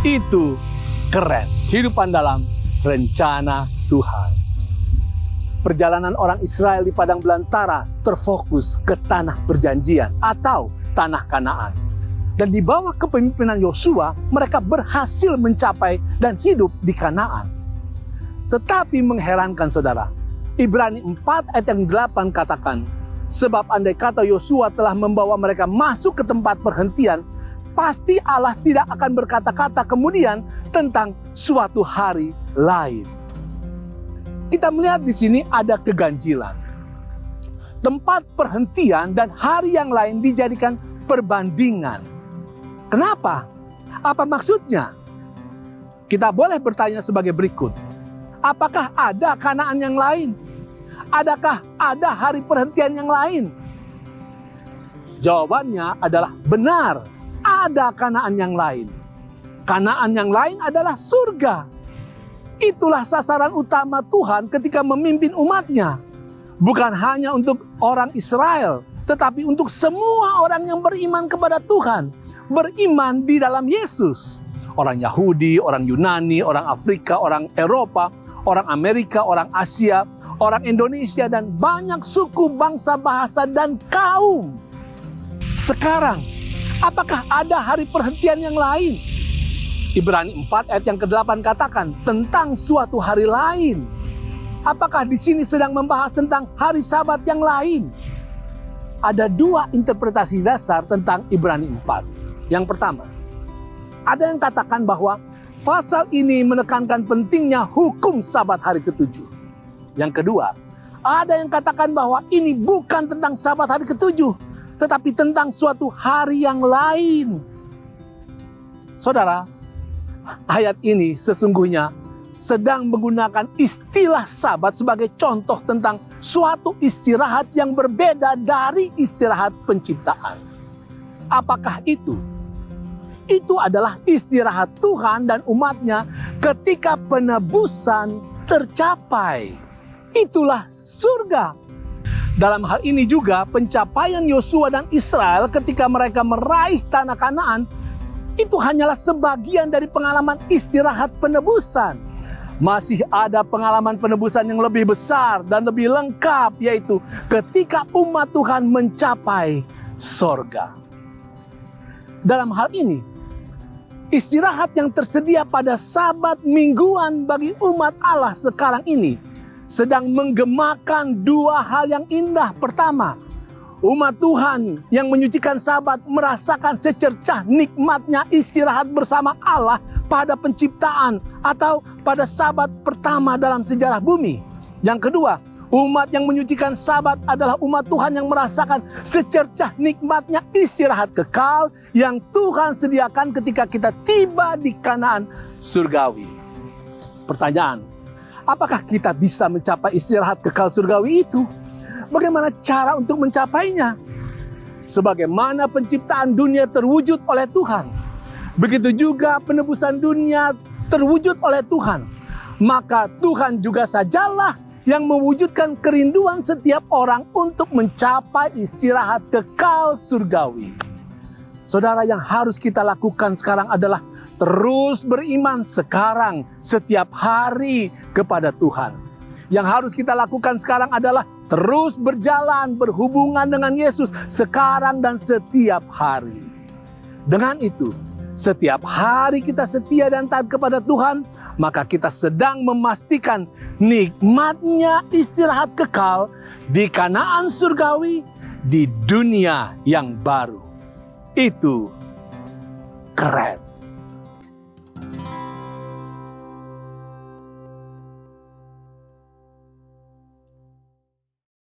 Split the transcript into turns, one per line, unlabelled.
Itu keren, kehidupan dalam rencana Tuhan. Perjalanan orang Israel di padang belantara terfokus ke tanah perjanjian atau tanah Kanaan. Dan di bawah kepemimpinan Yosua, mereka berhasil mencapai dan hidup di Kanaan. Tetapi mengherankan saudara, Ibrani 4 ayat yang 8 katakan, sebab andai kata Yosua telah membawa mereka masuk ke tempat perhentian, pasti Allah tidak akan berkata-kata kemudian tentang suatu hari lain. Kita melihat di sini ada keganjilan. Tempat perhentian dan hari yang lain dijadikan perbandingan. Kenapa? Apa maksudnya? Kita boleh bertanya sebagai berikut. Apakah ada Kanaan yang lain? Adakah ada hari perhentian yang lain? Jawabannya adalah benar. Ada Kanaan yang lain. Kanaan yang lain adalah surga. Itulah sasaran utama Tuhan ketika memimpin umatnya. Bukan hanya untuk orang Israel, tetapi untuk semua orang yang beriman kepada Tuhan. Beriman di dalam Yesus. Orang Yahudi, orang Yunani, orang Afrika, orang Eropa, orang Amerika, orang Asia, orang Indonesia, dan banyak suku, bangsa, bahasa, dan kaum. Sekarang, apakah ada hari perhentian yang lain? Ibrani 4 ayat yang ke-8 katakan tentang suatu hari lain. Apakah di sini sedang membahas tentang hari Sabat yang lain? Ada dua interpretasi dasar tentang Ibrani 4. Yang pertama, ada yang katakan bahwa pasal ini menekankan pentingnya hukum Sabat hari ke-7. Yang kedua, ada yang katakan bahwa ini bukan tentang Sabat hari ke-7, tetapi tentang suatu hari yang lain. Saudara, ayat ini sesungguhnya sedang menggunakan istilah Sabat sebagai contoh tentang suatu istirahat yang berbeda dari istirahat penciptaan. Apakah itu? Itu adalah istirahat Tuhan dan umatnya ketika penebusan tercapai. Itulah surga. Dalam hal ini juga pencapaian Yosua dan Israel ketika mereka meraih tanah Kanaan itu hanyalah sebagian dari pengalaman istirahat penebusan. Masih ada pengalaman penebusan yang lebih besar dan lebih lengkap, yaitu ketika umat Tuhan mencapai sorga. Dalam hal ini, istirahat yang tersedia pada Sabat mingguan bagi umat Allah sekarang ini sedang menggemakan dua hal yang indah. Pertama, umat Tuhan yang menyucikan Sabat merasakan secercah nikmatnya istirahat bersama Allah pada penciptaan atau pada Sabat pertama dalam sejarah bumi. Yang kedua, umat yang menyucikan Sabat adalah umat Tuhan yang merasakan secercah nikmatnya istirahat kekal yang Tuhan sediakan ketika kita tiba di Kanaan surgawi. Pertanyaan, apakah kita bisa mencapai istirahat kekal surgawi itu? Bagaimana cara untuk mencapainya? Sebagaimana penciptaan dunia terwujud oleh Tuhan, begitu juga penebusan dunia terwujud oleh Tuhan. Maka Tuhan juga sajalah yang mewujudkan kerinduan setiap orang untuk mencapai istirahat kekal surgawi. Saudara, yang harus kita lakukan sekarang adalah terus beriman sekarang setiap hari kepada Tuhan. Yang harus kita lakukan sekarang adalah terus berjalan berhubungan dengan Yesus sekarang dan setiap hari. Dengan itu, setiap hari kita setia dan taat kepada Tuhan, maka kita sedang memastikan nikmatnya istirahat kekal di Kanaan surgawi di dunia yang baru. Itu keren.